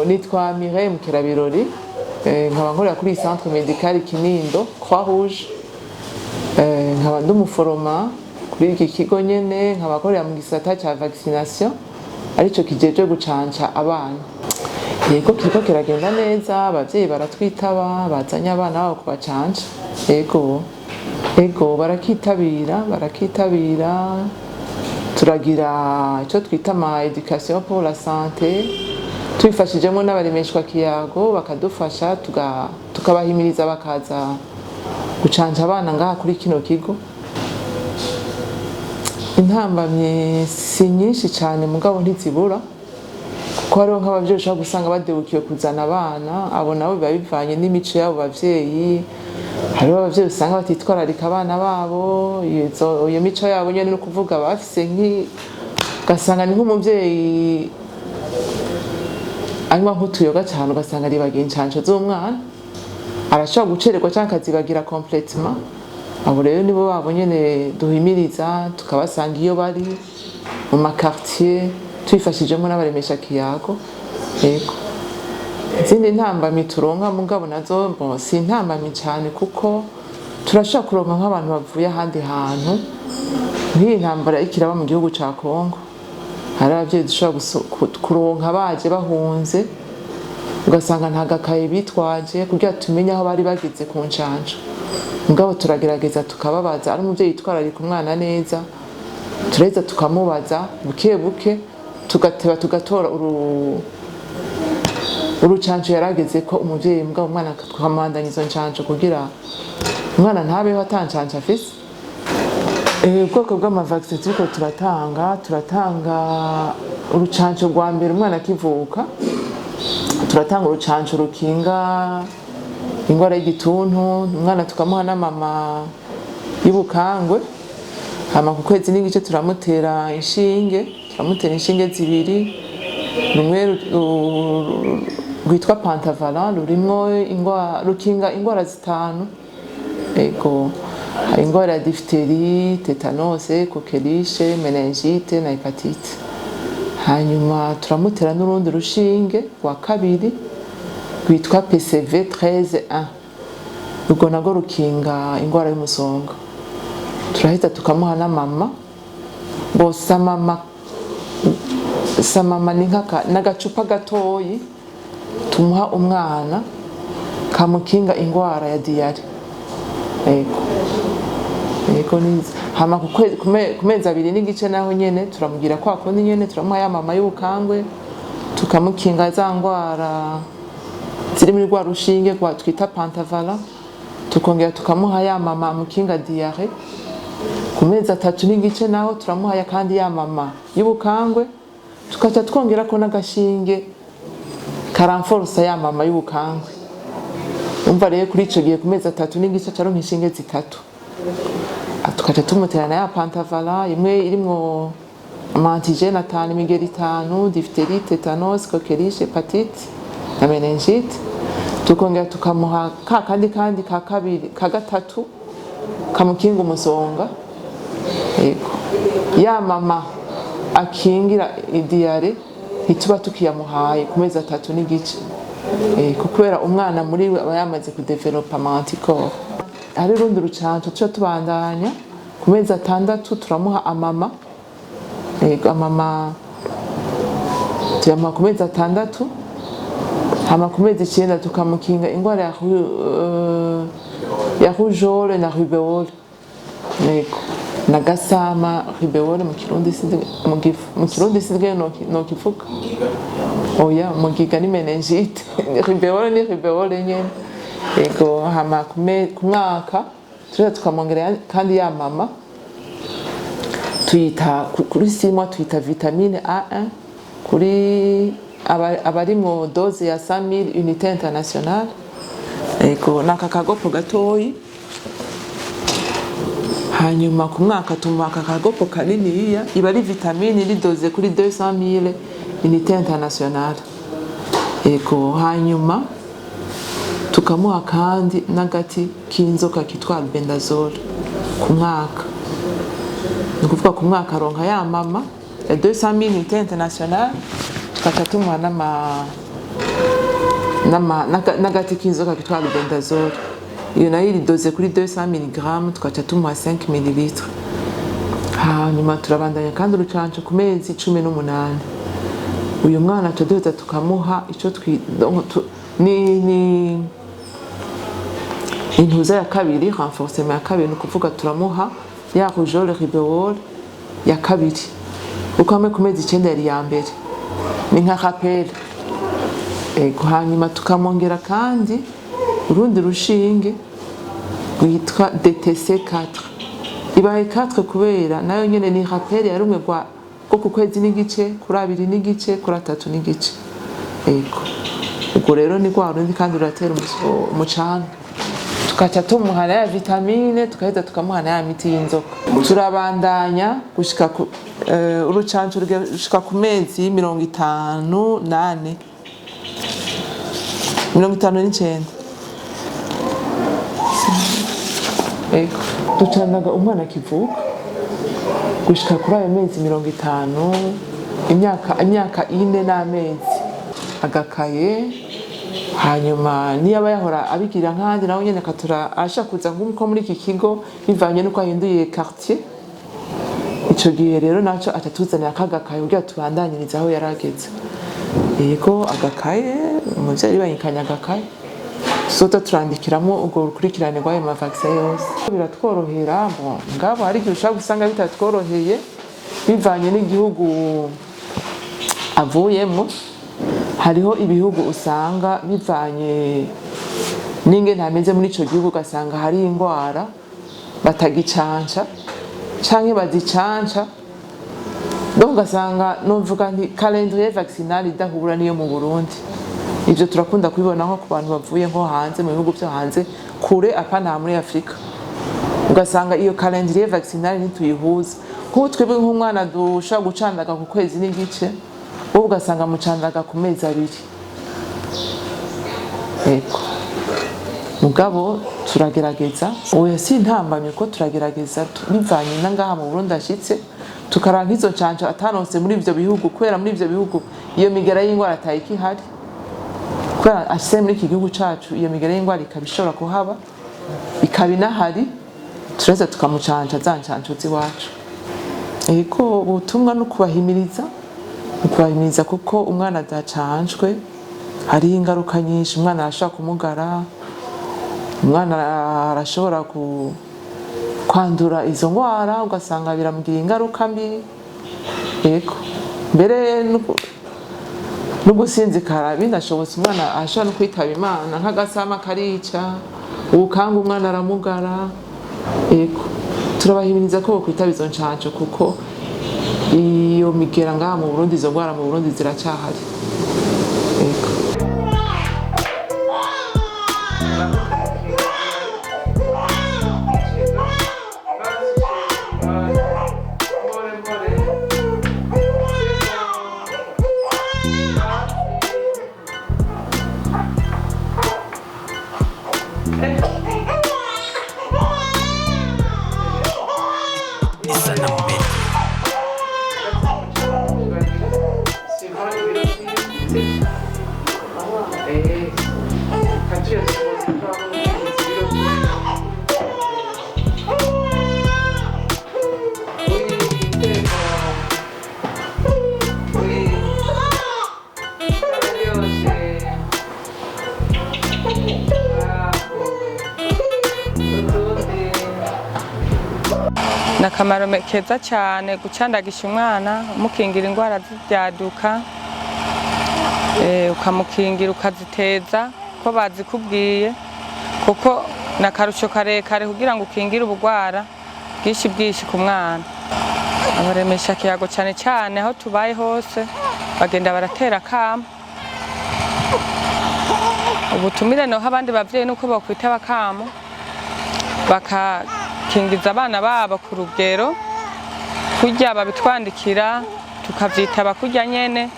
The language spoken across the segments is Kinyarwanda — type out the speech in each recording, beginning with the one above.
Nitwa Mireille Mukirabirori, nkaba nkorera kuri centre Médical Kinindo, Croix Rouge. Nkaba ndi umuforoma kuri iki kigo nyene, nkaba nkorera mu gisata cya vaccination, arico kijeje gucanca abana. Yego kiriko kiragenda neza, abavyeyi baratwitaba, bazanye abana babo kubacanca. Ego barakitabira, turagira ico twita ma education pour la santé, twifashijemo n'abaremeshwa kiyago bakadufasha tukabahimiriza bakaza gucanca abana ngaha kuri kino kigo. Intambamye si nyinshi cyane mugabo ntizibura, kuko hariho nk'abavyeyi ushobora gusanga badebukiwe kuzana abana, abo nabo biba bivanye n'imico y'abo bavyeyi. Hariho abavyeyi usanga batitwararika abana babo, iyo mico yabo nyene no kuvuga bafise ugasanga ni nk'umuvyeyi anywa nk'utuyoga cyane, ugasanga aribagiye incanco z'umwana, arashobora gucererwa canke akazibagira complètement. Abo rero nibo babo nyene duhimiriza, tukabasanga iyo bari mu makartier, twifashijemo n'abaremesha kiyago. Izindi ntambamyi turonka mugabo nazo si intambamyi cyane, kuko turashobora kuronka nk'abantu bavuye ahandi hantu. Nk'iyi ntambara ikiraba mu gihugu ca Congo, hari abavyeyi dushobora kuronka baje bahunze, ugasanga nta gakaye bitwaje kugira tumenye aho bari bageze ku ncanco. Mugabo turagerageza tukababaza, ari umuvyeyi yitwararika umwana neza, tureza tukamubaza buke buke, tugateba tugatora urucanco yarageze ko umuvyeyi, mugabo umwana tukamandanya izo ncanco kugira umwana ntabeho atancanco afise. Ubwoko bw'amavaccine turiko turatanga urucanco rwa mbere umwana akivuka, turatanga urucanco rukinga ingwara y'igituntu, umwana tukamuha na mama y'ubukangwe. Hama ku kwezi n'igice turamutera inshinge zibiri, rumwe rwitwa pentavalent, rurimwo rukinga ingwara zitanu. Ingwara ya diphtérie, tétanos, coqueluche, meningite na hepatite. Hanyuma turamutera n'urundi rushinge rwa kabiri rwitwa PCV 13-1, urwo narwo rukinga ingwara y'umusonga. Turahita tukamuha na mama, samama ni n'agacupa gatoyi tumuha umwana kamukinga ingwara ya diare. Hama ku mezi abiri n'igice naho nyene turamugira kwa kundi nyene, turamuha ya mama y'ubukangwe, tukamukinga za ngwara ziri muri rwa rushinge rwa twita pentavalent, tukongera tukamuha ya mama amukinga diare. Ku mezi atatu n'igice naho turamuha kandi ya mama y'ubukangwe, tukaca twongera ko n'agashinge karanforsa ya mama y'ubukangwe. Umva rero kuri ico gihe ku mezi atatu n'igice caronka inshinge zitatu. Tukaca tumutera na ya pentavalent, imwe irimwo antigene 5, imigeri 5, diphtérie, tétanos, coqueluche, hepatite na meningite. Tukongera tukamuha kandi ka kabiri ka gatatu kamukinga umusonga. Ya mama akingira idiare ituba tukiyamuhaye ku mezi atatu n'igice, kubera umwana muri we aba yamaze kudevelopa anticorps. Hari rundi rucanco tuca tubandanya ku mezi atandatu, turamuha amama. Amama tuyamuha ku mezi atandatu. Hama ku mezi 9 tukamukinga ingwara ya rougeole na rubéole. Na gasama, rubéole mu Kirundi sinzi no kivuga. Oya, mugiga ni meningite. Rubéole ni rubéole nyene. Hama ku mwaka tureza tukamongera kandi ya mama tuyita kuri 6 mois, tuyita vitamine A1 kuri abari mu dose ya 100,000 unité internationale. Naka kagopo gatoyi. Hanyuma ku mwaka tumuha kagopo kaniniya, iba ari vitamine iri doze kuri 200,000 unité internationale. Hanyuma tukamuha kandi n'agati k'inzoka kitwa albendazole ku mwaka. Ni kuvuga ku mwaka aronka ya mama ya 200,000 unité internationale, tukaca tumuha n'agati k'inzoka kitwa albendazole, iyo nayo iri doze kuri 200 mg tukaca tumuha 5 ml. Hanyuma turabandanya kandi urucanco ku mezi 18. Uyu mwana tudoza tukamuha ico ni intuza ya kabiri, renforcement ya kabiri, nukuvuga turamuha ya rougeole ribéole ya kabiri, uko hamwe ku mezi 9 yari ya mbere, ni nka rappel. Hanyuma tukamongera kandi urundi rushinge rwitwa DTC 4. Ibaye 4 kubera nayo nyene ni rappel ya rumwe rwo ku kwezi n'igice, kuri 2 n'igice, kuri 3 n'igice. Ubwo rero ni rwa rundi kandi ruratera umucanga. Tukaca tumuha ya vitamine, tukaheza tukamuha ya miti y'inzoka. Turabandanya gushika urucanco rushika ku mezi 58. 59. Ducandaga umwana kivuka gushika kuri ayo mezi 50, imyaka 4 n'amezi, agakaye. Hanyuma niyaba yahora abikira nkandi nawe nyene akatura ashakuza nk'uko muri iki kigo bivanye nuko ahinduye quartier. Ico gihe rero naco atatuzanira akagakaye kugira tubandanyiriza aho yarageze. Agakaye umuvyeyi bayinkanya agakaye tuzoza turandikiramo ubwo rukurikirane rw'ayo mavaccin yose. Biratworohera ngabo hari igihe ushaka gusanga bitatworoheye bivanye n'igihugu avuyemo. Hariho ibihugu usanga bivanye n'ingene hameze muri ico gihugu, ugasanga hari ingwara batagicanca canke bazicanca, donc ugasanga novuga nti calendrier vaccinal idahura niyo mu Burundi. Ivyo turakunda kubibona nko ku bantu bavuye nko hanze mu bihugu byo hanze kure, apana muri Afrika. Ugasanga iyo calendrier vaccinal ntituyihuza. Kuko twebwe nk'umwana dushaka gucandaga ku kwezi n'igice, wowe ugasanga mucandaga ku mezi 2. Mugabo turagerageza, oya si ntambamye ko turagerageza bivanye na ngaha mu Burundi ashitse, tukaranka izo canco atanose muri ivyo bihugu, kubera muri ivyo bihugu iyo migera y'ingwara atayiki hari. Kubera ashitse muri iki gihugu cacu iyo migera y'ingwara ikabishobora kuhaba, ikabinahari, tureza tukamucanca za ncanco ziwacu. Ubutumwa no kubahimiriza, kuko umwana adacanjwe hariho ingaruka nyinshi. Umwana arashobora kumugara, umwana arashobora kwandura izo ngwara, ugasanga biramugiriye ingaruka mbi. Mbere no gusinzikara binashobotse umwana ashobora no kwitaba Imana, nk'agasama karica, ubukanga umwana aramugara. Turabahimiriza ko bokwitaba izo ncanco kuko iyo migera ngaha mu Burundi, izo ngwara mu Burundi ziracahari. Akamaro keza cyane gucandagisha umwana, umukingira indwara z'ibyaduka, ukamukingira ukaziteza ko bazikubwiye, kuko nakarusho karekare kugira ngo ukingire ubugwara bwinshi ku mwana. Abaremesha kiyago cyane cyane aho tubaye hose bagenda baratera kama. Ubutumire no abandi bavyeyi nuko bakwita bakamo bakakingiza abana babo ku rugero, kurya babitwandikira tukavyitaba kurya nyene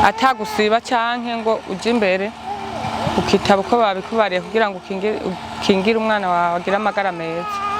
atagusiba canke ngo uje imbere, ukitaba uko babikubariye kugira ngo ukingire umwana wawe agira amagara meza.